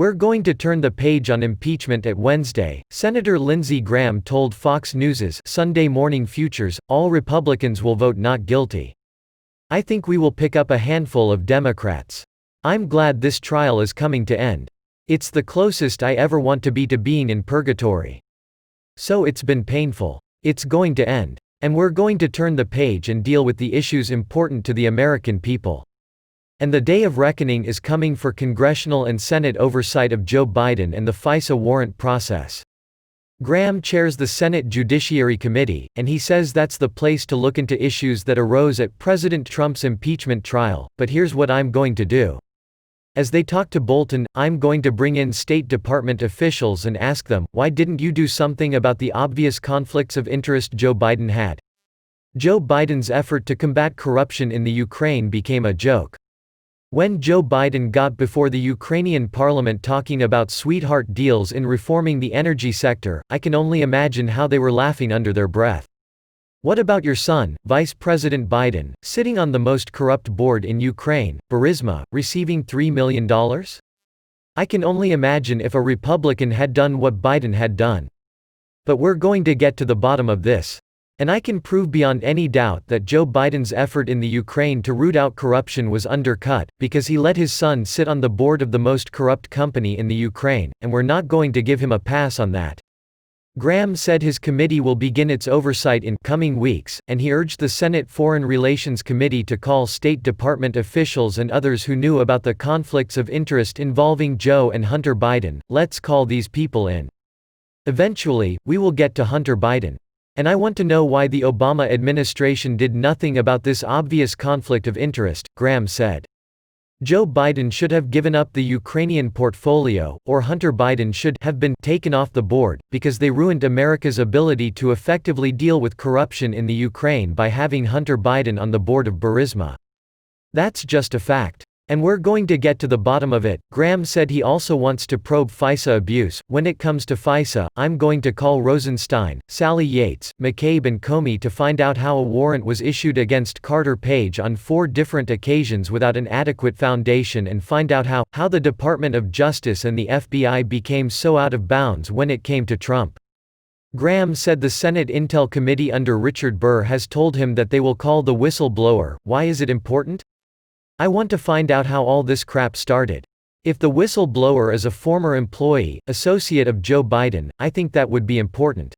We're going to turn the page on impeachment at Wednesday, Senator Lindsey Graham told Fox News's Sunday Morning Futures. All Republicans will vote not guilty. I think we will pick up a handful of Democrats. I'm glad this trial is coming to end. It's the closest I ever want to be to being in purgatory. So it's been painful. It's going to end. And we're going to turn the page and deal with the issues important to the American people. And the day of reckoning is coming for congressional and Senate oversight of Joe Biden and the FISA warrant process. Graham chairs the Senate Judiciary Committee, and he says that's the place to look into issues that arose at President Trump's impeachment trial. But here's what I'm going to do. As they talk to Bolton, I'm going to bring in State Department officials and ask them, why didn't you do something about the obvious conflicts of interest Joe Biden had? Joe Biden's effort to combat corruption in the Ukraine became a joke. When Joe Biden got before the Ukrainian parliament talking about sweetheart deals in reforming the energy sector, I can only imagine how they were laughing under their breath. What about your son, Vice President Biden, sitting on the most corrupt board in Ukraine, Burisma, receiving $3 million? I can only imagine if a Republican had done what Biden had done. But we're going to get to the bottom of this. And I can prove beyond any doubt that Joe Biden's effort in the Ukraine to root out corruption was undercut, because he let his son sit on the board of the most corrupt company in the Ukraine, and we're not going to give him a pass on that. Graham said his committee will begin its oversight in coming weeks, and he urged the Senate Foreign Relations Committee to call State Department officials and others who knew about the conflicts of interest involving Joe and Hunter Biden. Let's call these people in. Eventually, we will get to Hunter Biden. And I want to know why the Obama administration did nothing about this obvious conflict of interest, Graham said. Joe Biden should have given up the Ukrainian portfolio, or Hunter Biden should have been taken off the board, because they ruined America's ability to effectively deal with corruption in the Ukraine by having Hunter Biden on the board of Burisma. That's just a fact. And we're going to get to the bottom of it. Graham said he also wants to probe FISA abuse. When it comes to FISA, I'm going to call Rosenstein, Sally Yates, McCabe and Comey to find out how a warrant was issued against Carter Page on 4 different occasions without an adequate foundation, and find out how the Department of Justice and the FBI became so out of bounds when it came to Trump. Graham said the Senate Intel Committee under Richard Burr has told him that they will call the whistleblower. Why is it important? I want to find out how all this crap started. If the whistleblower is a former employee, associate of Joe Biden, I think that would be important.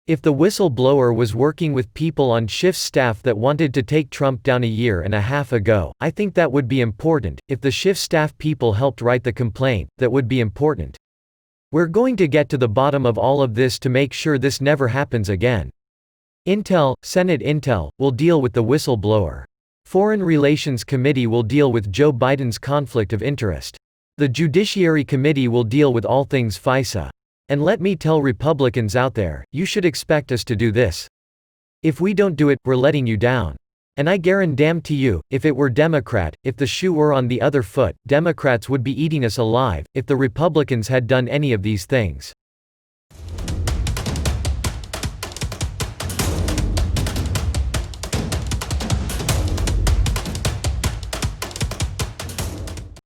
If the whistleblower was working with people on Schiff's staff that wanted to take Trump down a year and a half ago, I think that would be important. If the Schiff staff people helped write the complaint, that would be important. We're going to get to the bottom of all of this to make sure this never happens again. Intel, Senate Intel, will deal with the whistleblower. Foreign Relations Committee will deal with Joe Biden's conflict of interest. The Judiciary Committee will deal with all things FISA. And let me tell Republicans out there, you should expect us to do this. If we don't do it, we're letting you down. And I guarantee you, if it were Democrat, if the shoe were on the other foot, Democrats would be eating us alive, if the Republicans had done any of these things.